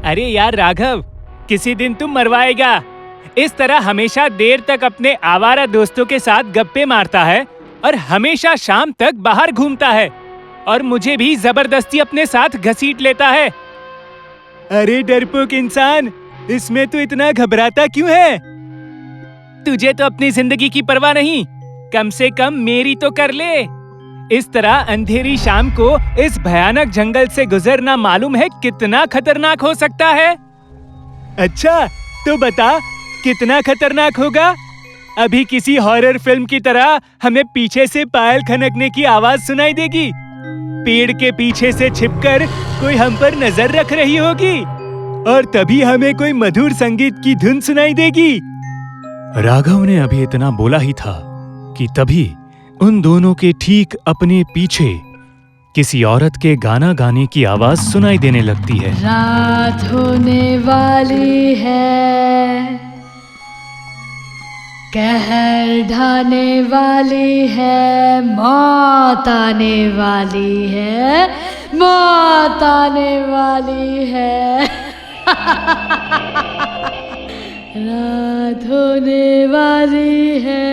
अरे यार राघव, किसी दिन तुम मरवाएगा। इस तरह हमेशा देर तक अपने आवारा दोस्तों के साथ गप्पे मारता है और हमेशा शाम तक बाहर घूमता है और मुझे भी जबरदस्ती अपने साथ घसीट लेता है। अरे डरपोक इंसान, इसमें तू इतना घबराता क्यों है? तुझे तो अपनी जिंदगी की परवाह नहीं, कम से कम मेरी तो कर ले। इस तरह अंधेरी शाम को इस भयानक जंगल से गुजरना मालूम है कितना खतरनाक हो सकता है? अच्छा, तो बता कितना खतरनाक होगा? अभी किसी हॉरर फिल्म की तरह हमें पीछे से पायल खनकने की आवाज सुनाई देगी, पेड़ के पीछे से छिपकर कोई हम पर नजर रख रही होगी और तभी हमें कोई मधुर संगीत की धुन सुनाई देगी। राघव ने अभी इतना बोला ही था कि तभी उन दोनों के ठीक अपने पीछे किसी औरत के गाना गाने की आवाज सुनाई देने लगती है। रात होने वाली है, कहर ढाने वाली है, मौत आने वाली है, मौत आने वाली है। रात होने वाली है।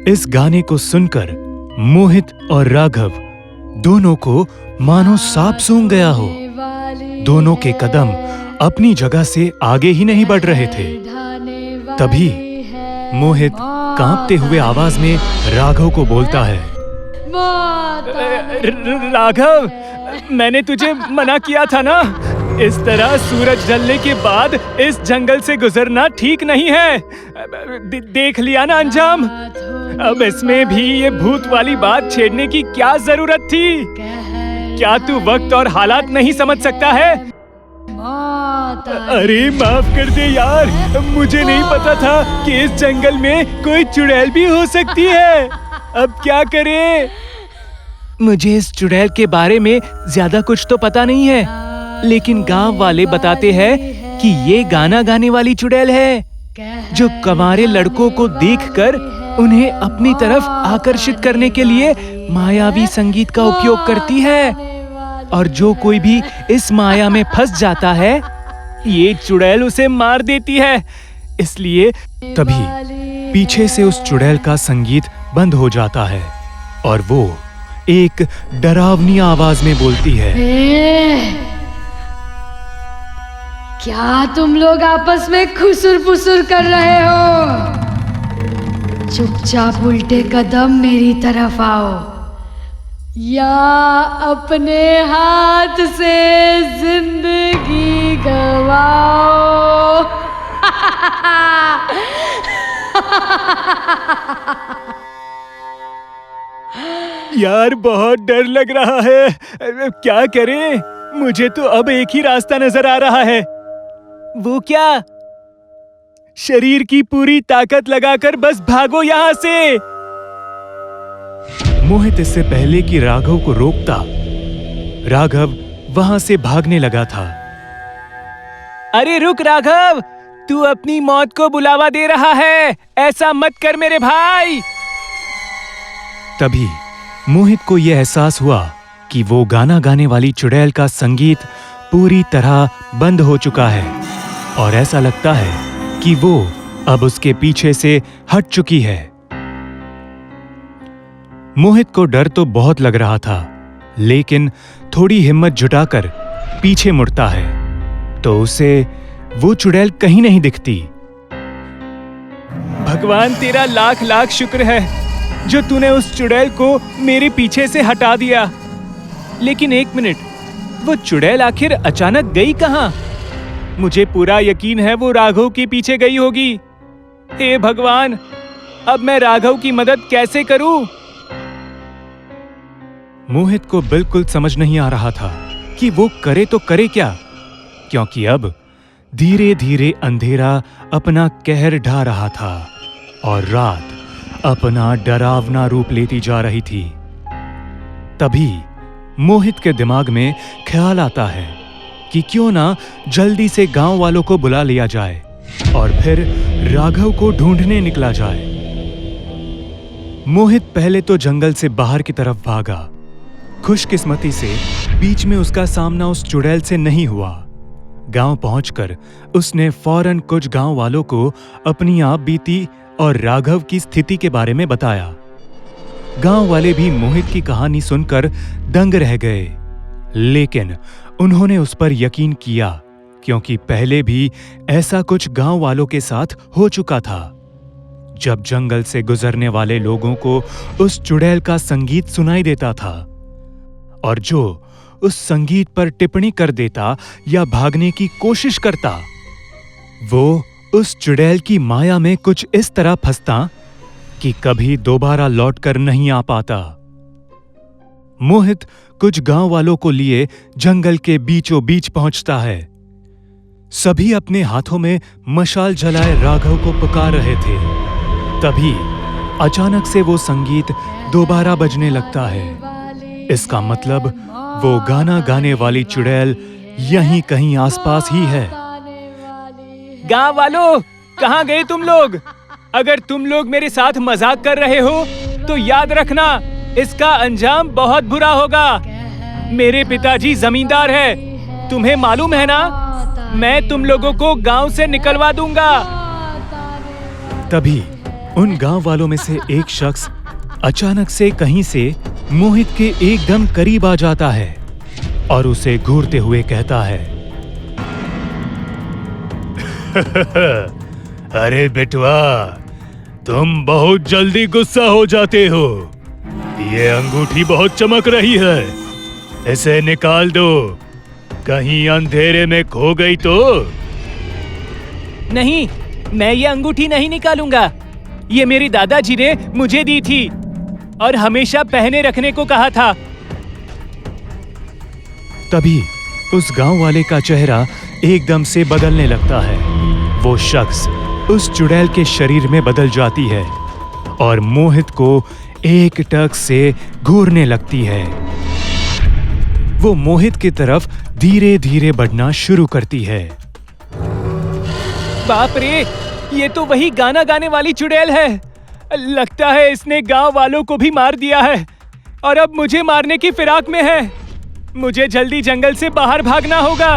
इस गाने को सुनकर मोहित और राघव दोनों को मानो सांप सूंघ गया हो। दोनों के कदम अपनी जगह से आगे ही नहीं बढ़ रहे थे। तभी मोहित कांपते हुए आवाज में राघव को बोलता है, राघव, मैंने तुझे मना किया था ना, इस तरह सूरज ढलने के बाद इस जंगल से गुजरना ठीक नहीं है। देख लिया ना अंजाम। अब इसमें भी ये भूत वाली बात छेड़ने की क्या जरूरत थी? क्या तू वक्त और हालात नहीं समझ सकता है? अरे माफ कर दे यार, मुझे नहीं पता था कि इस जंगल में कोई चुड़ैल भी हो सकती है। अब क्या करें? मुझे इस चुड़ैल के बारे में ज्यादा कुछ तो पता नहीं है, लेकिन गांव वाले बताते हैं कि ये गाना गाने वाली चुड़ैल है जो कंवारे लड़कों को देखकर उन्हें अपनी तरफ आकर्षित करने के लिए मायावी संगीत का उपयोग करती है, और जो कोई भी इस माया में फंस जाता है, ये चुड़ैल उसे मार देती है। इसलिए तभी पीछे से उस चुड़ैल का संगीत बंद हो जाता है और वो एक डरावनी आवाज में बोलती है, क्या तुम लोग आपस में खुसुर-फुसुर कर रहे हो? चुपचाप उल्टे कदम मेरी तरफ आओ या अपने हाथ से जिंदगी गवाओ। यार बहुत डर लग रहा है, क्या करें? मुझे तो अब एक ही रास्ता नजर आ रहा है। वो क्या? शरीर की पूरी ताकत लगाकर बस भागो यहाँ से। मोहित इससे पहले कि राघव को रोकता, राघव वहां से भागने लगा था। अरे रुक राघव, तू अपनी मौत को बुलावा दे रहा है, ऐसा मत कर मेरे भाई। तभी मोहित को यह एहसास हुआ कि वो गाना गाने वाली चुड़ैल का संगीत पूरी तरह बंद हो चुका है और ऐसा लगता है कि वो अब उसके पीछे से हट चुकी है। मोहित को डर तो बहुत लग रहा था, लेकिन थोड़ी हिम्मत जुटाकर पीछे मुड़ता है तो उसे वो चुड़ैल कहीं नहीं दिखती। भगवान तेरा लाख लाख शुक्र है जो तूने उस चुड़ैल को मेरे पीछे से हटा दिया। लेकिन एक मिनट, वो चुड़ैल आखिर अचानक गई कहां? मुझे पूरा यकीन है वो राघव के पीछे गई होगी। हे भगवान, अब मैं राघव की मदद कैसे करूं? मोहित को बिल्कुल समझ नहीं आ रहा था कि वो करे तो करे क्या, क्योंकि अब धीरे धीरे अंधेरा अपना कहर ढा रहा था और रात अपना डरावना रूप लेती जा रही थी। तभी मोहित के दिमाग में ख्याल आता है कि क्यों ना जल्दी से गांव वालों को बुला लिया जाए और फिर राघव को ढूंढने निकला जाए। मोहित पहले तो जंगल से बाहर की तरफ भागा खुशकिस्मती से बीच में उसका सामना उस चुड़ैल से नहीं हुआ। गांव पहुंचकर उसने फौरन कुछ गांव वालों को अपनी आप बीती और राघव की स्थिति के बारे में बताया। गांव वाले भी मोहित की कहानी सुनकर दंग रह गए, लेकिन उन्होंने उस पर यकीन किया क्योंकि पहले भी ऐसा कुछ गांव वालों के साथ हो चुका था। जब जंगल से गुजरने वाले लोगों को उस चुड़ैल का संगीत सुनाई देता था और जो उस संगीत पर टिप्पणी कर देता या भागने की कोशिश करता, वो उस चुड़ैल की माया में कुछ इस तरह फंसता कि कभी दोबारा लौटकर नहीं आ पाता। मोहित कुछ गांव वालों को लिए जंगल के बीचों बीच पहुंचता है। सभी अपने हाथों में मशाल जलाए राघव को पुकार रहे थे। तभी अचानक से वो संगीत दोबारा बजने लगता है। इसका मतलब वो गाना गाने वाली चुड़ैल यहीं कहीं आसपास ही है। गांव वालों, कहां गए तुम लोग? अगर तुम लोग मेरे साथ मजाक कर रहे हो तो याद रखना, इसका अंजाम बहुत बुरा होगा। मेरे पिताजी जमींदार हैं, तुम्हें मालूम है ना? मैं तुम लोगों को गांव से निकलवा दूंगा। तभी उन गांव वालों में से एक शख्स अचानक से कहीं से मोहित के एकदम करीब आ जाता है और उसे घूरते हुए कहता है, अरे बेटवा, तुम बहुत जल्दी गुस्सा हो जाते हो। ये अंगूठी बहुत चमक रही है, इसे निकाल दो, कहीं अंधेरे में खो गई तो। नहीं, मैं ये अंगूठी नहीं निकालूंगा। ये मेरी दादाजी ने मुझे दी थी और हमेशा पहने रखने को कहा था। तभी उस गांव वाले का चेहरा एकदम से बदलने लगता है। वो शख्स उस चुड़ैल के शरीर में बदल जाती है और मोहित को एक टक से घूरने लगती है। वो मोहित की तरफ धीरे धीरे बढ़ना शुरू करती है। बाप रे, ये तो वही गाना गाने वाली चुड़ैल है। लगता है इसने गांव वालों को भी मार दिया है और अब मुझे मारने की फिराक में है। मुझे जल्दी जंगल से बाहर भागना होगा।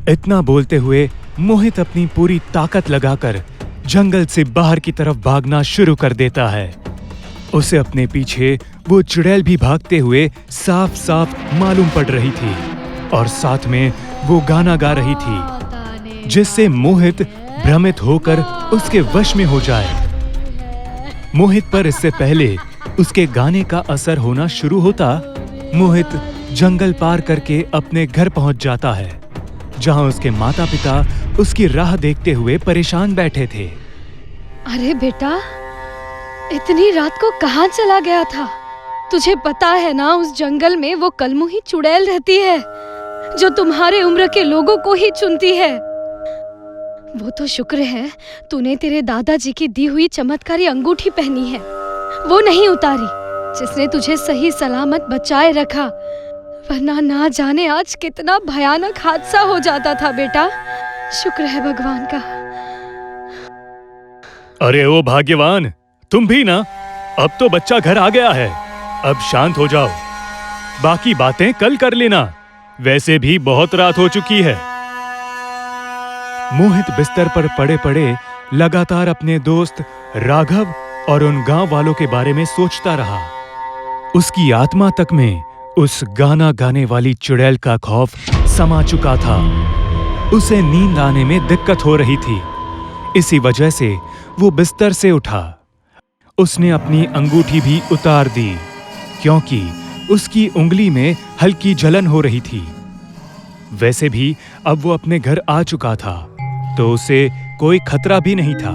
इतना बोलते हुए मोहित अपनी पूरी ताकत लगाकर जंगल से बाहर की तरफ भागना शुरू कर देता है। उसे अपने पीछे वो चुड़ैल भी भागते हुए साफ साफ मालूम पड़ रही थी और साथ में वो गाना गा रही थी, जिससे मोहित भ्रमित होकर उसके वश में हो जाए। मोहित पर इससे पहले उसके गाने का असर होना शुरू होता, मोहित जंगल पार करके अपने घर पहुंच जाता है, जहां उसके माता पिता उसकी राह देखते हुए परेशान बैठे थे। अरे बेटा, इतनी रात को कहाँ चला गया था? तुझे पता है ना, उस जंगल में वो कलमुही चुड़ैल रहती है जो तुम्हारे उम्र के लोगों को ही चुनती है। वो तो शुक्र है तूने तेरे दादाजी की दी हुई चमत्कारी अंगूठी पहनी है, वो नहीं उतारी, जिसने तुझे सही सलामत बचाए रखा। वरना ना जाने आज कितना भयानक हादसा हो जाता था बेटा। शुक्र है भगवान का। अरे ओ भाग्यवान, तुम भी ना। अब तो बच्चा घर आ गया है, अब शांत हो जाओ। बाकी बातें कल कर लेना, वैसे भी बहुत रात हो चुकी है। मोहित बिस्तर पर पड़े पड़े लगातार अपने दोस्त राघव और उन गांव वालों के बारे में सोचता रहा। उसकी आत्मा तक में उस गाना गाने वाली चुड़ैल का खौफ समा चुका था। उसे नींद आने में दिक्कत हो रही थी। इसी वजह से वो बिस्तर से उठा। उसने अपनी अंगूठी भी उतार दी क्योंकि उसकी उंगली में हल्की जलन हो रही थी। वैसे भी अब वो अपने घर आ चुका था तो उसे कोई खतरा भी नहीं था।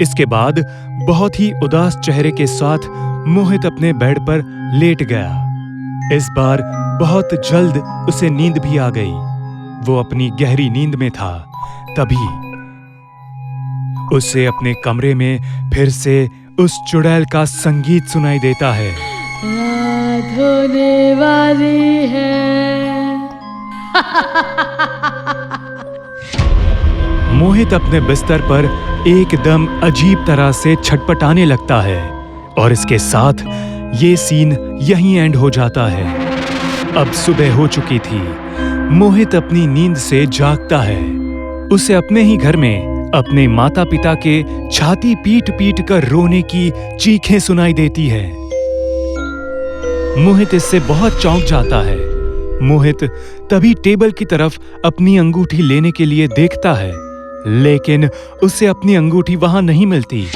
इसके बाद बहुत ही उदास चेहरे के साथ मोहित अपने बेड पर लेट गया। इस बार बहुत जल्द उसे नींद भी आ गई। वो अपनी गहरी नींद में था, तभी उसे अपने कमरे में फिर से उस चुड़ैल का संगीत सुनाई देता है। रात होने वाली है। मोहित अपने बिस्तर पर एकदम अजीब तरह से छटपटाने लगता है और इसके साथ ये सीन यहीं एंड हो जाता है। अब सुबह हो चुकी थी। मोहित अपनी नींद से जागता है। उसे अपने ही घर में अपने माता पिता के छाती पीट पीट कर रोने की चीखें सुनाई देती है। मोहित इससे बहुत चौंक जाता है। मोहित तभी टेबल की तरफ अपनी अंगूठी लेने के लिए देखता है, लेकिन उसे अपनी अंगूठी वहां नहीं मिलती,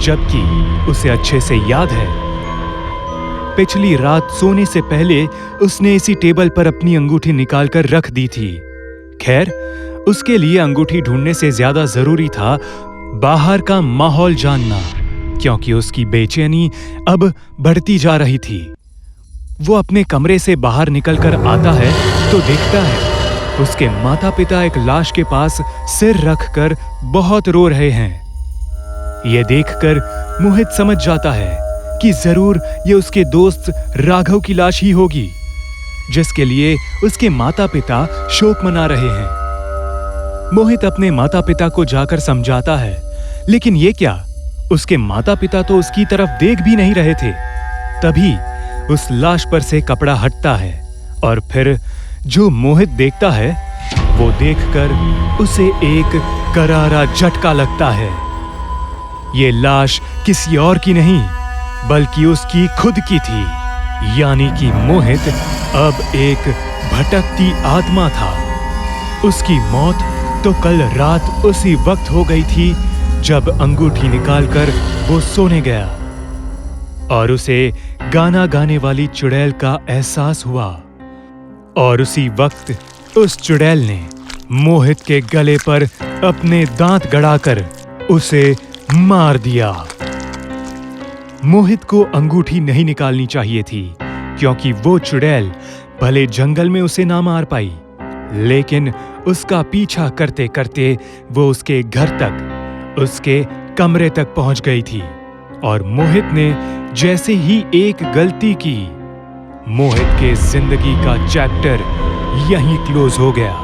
जबकि उसे अच्छे से याद है पिछली रात सोने से पहले उसने इसी टेबल पर अपनी अंगूठी निकालकर रख दी थी। खैर, उसके लिए अंगूठी ढूंढने से ज्यादा जरूरी था बाहर का माहौल जानना, क्योंकि उसकी बेचैनी अब बढ़ती जा रही थी। वो अपने कमरे से बाहर निकलकर आता है तो देखता है उसके माता पिता एक लाश के पास सिर रखकर बहुत रो रहे हैं। यह देखकर मोहित समझ जाता है कि जरूर ये उसके दोस्त राघव की लाश ही होगी, जिसके लिए उसके माता पिता शोक मना रहे हैं। मोहित अपने माता पिता को जाकर समझाता है, लेकिन ये क्या, उसके माता पिता तो उसकी तरफ देख भी नहीं रहे थे। तभी उस लाश पर से कपड़ा हटता है और फिर जो मोहित देखता है वो देखकर उसे एक करारा झटका लगता है। ये लाश किसी और की नहीं बल्कि उसकी खुद की थी, यानी कि मोहित अब एक भटकती आत्मा था। उसकी मौत तो कल रात उसी वक्त हो गई थी जब अंगूठी निकालकर वो सोने गया और उसे गाना गाने वाली चुड़ैल का एहसास हुआ, और उसी वक्त उस चुड़ैल ने मोहित के गले पर अपने दांत गड़ाकर उसे मार दिया। मोहित को अंगूठी नहीं निकालनी चाहिए थी, क्योंकि वो चुड़ैल भले जंगल में उसे ना मार पाई, लेकिन उसका पीछा करते करते वो उसके घर तक, उसके कमरे तक पहुंच गई थी। और मोहित ने जैसे ही एक गलती की, मोहित के जिंदगी का चैप्टर यहीं क्लोज हो गया।